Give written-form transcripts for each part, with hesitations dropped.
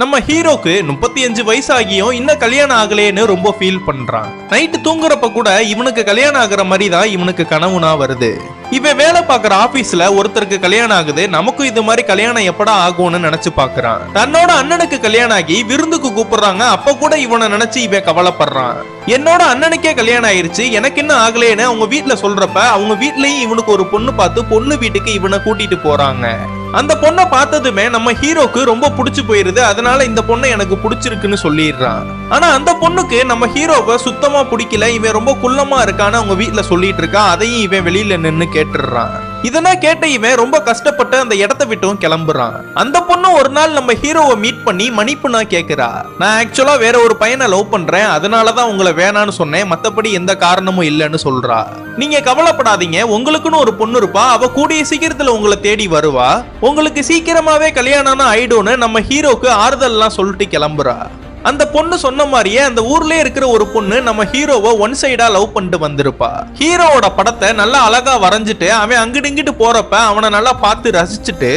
நம்ம ஹீரோக்கு 35 வயசு ஆகியும் இன்னும் கல்யாணம் ஆகலேன்னு ரொம்ப ஃபீல் பண்றான். நைட்டு தூங்குறப்ப கூட இவனுக்கு கல்யாணம் ஆகுற மாதிரி தான் இவனுக்கு கனவுனா வருது. இவன் வேலை பார்க்குற ஆபீஸ்ல ஒருத்தருக்கு கல்யாணம் ஆகுது. நமக்கும் இது மாதிரி கல்யாணம் எப்படா ஆகும்னு நினைச்சு பாக்குறான். தன்னோட அண்ணனுக்கு கல்யாணம் ஆகி விருந்துக்கு கூப்பிடுறாங்க. அப்ப கூட இவனை நினைச்சு இவன் கவலைப்படுறான். என்னோட அண்ணனுக்கே கல்யாணம் ஆயிருச்சு, எனக்கு இன்னும் ஆகலேன்னு அவங்க வீட்டுல சொல்றப்ப அவங்க வீட்லயும் இவனுக்கு ஒரு பொண்ணு பார்த்து பொண்ணு வீட்டுக்கு இவனை கூட்டிட்டு போறாங்க. அந்த பொண்ணை பார்த்ததுமே நம்ம ஹீரோக்கு ரொம்ப பிடிச்சு போயிருது. அதனால இந்த பொண்ணை எனக்கு பிடிச்சிருக்குன்னு சொல்லிடுறான். ஆனா அந்த பொண்ணுக்கு நம்ம ஹீரோவை சுத்தமா பிடிக்கல. இவன் ரொம்ப குள்ளமா இருக்கான்னு அவங்க வீட்டுல சொல்லிட்டு இருக்கான். அதையும் இவன் வெளியில நின்னு கேட்டுறான். இதெல்லாம் கேட்ட இவன் ரொம்ப கஷ்டப்பட்டு அந்த இடத்த விட்டும் கிளம்புறான். அந்த பொண்ணு ஒரு நாள் நம்ம ஹீரோவை மீட் பண்ணி மன்னிப்புனா கேக்குறா. நான் ஆக்சுவலா வேற ஒரு பையனை லவ் பண்றேன், அதனாலதான் உங்களை வேணான்னு சொன்னேன், மத்தபடி எந்த காரணமும் இல்லைன்னு சொல்றா. நீங்க கவலைப்படாதீங்க, உங்களுக்குன்னு ஒரு பொண்ணு இருப்பா, அவ கூடிய சீக்கிரத்துல உங்களை தேடி வருவா, உங்களுக்கு சீக்கிரமாவே கல்யாணம் ஆயிடும்னு நம்ம ஹீரோக்கு ஆறுதல் எல்லாம் சொல்லிட்டு கிளம்புறா. அந்த பொண்ணு சொன்ன மாதிரியே அந்த ஊர்லயே இருக்கிற ஒரு பொண்ணு நம்ம ஹீரோவை ஒன் சைடா லவ் பண்ணிட்டு வந்திருப்பா. ஹீரோவோட படத்தை நல்லா அழகா வரைஞ்சிட்டு அவன் அங்கிட்டு இங்கிட்டு போறப்ப அவனை நல்லா பார்த்து ரசிச்சுட்டு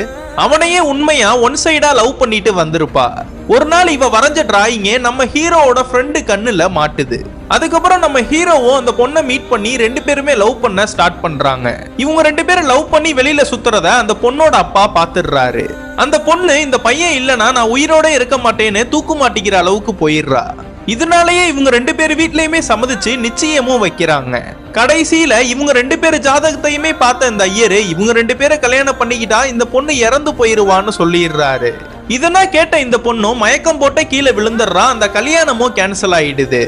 அவனையே உண்மையா ஒன் சைடா லவ் பண்ணிட்டு வந்திருப்பா. ஒரு நாள் இவ வரைஞ்ச டிராயிங்கே நம்ம ஹீரோவோட ஃப்ரெண்டு கண்ணுல மாட்டுது. அதுக்கப்புறம் நம்ம ஹீரோவும் அந்த பொண்ணை மீட் பண்ணி ரெண்டு பேருமே லவ் பண்ண ஸ்டார்ட் பண்றாங்க. இவங்க ரெண்டு பேரும் லவ் பண்ணி வெளியில சுத்துறத அந்த பொண்ணோட அப்பா பாத்துடுறாரு. அந்த பொண்ணு இந்த பையன் இல்லனா நான் உயிரோட இருக்க மாட்டேன்னு தூக்கு மாட்டிக்கிற அளவுக்கு போயிடுறா. இதனாலேயே இவங்க ரெண்டு பேர் வீட்லயுமே சம்மதிச்சு நிச்சயமும் வைக்கிறாங்க. கடைசியில இவங்க ரெண்டு பேரு ஜாதகத்தையுமே பார்த்த இந்த ஐயரு இவங்க ரெண்டு பேரை கல்யாணம் பண்ணிக்கிட்டா இந்த பொண்ணு இறந்து போயிருவான்னு சொல்லிடுறாரு. இதெல்லாம் கேட்ட இந்த பொண்ணும் மயக்கம் போட்ட கீழே விழுந்துடுறா. அந்த கல்யாணமும் கேன்சல் ஆயிடுது.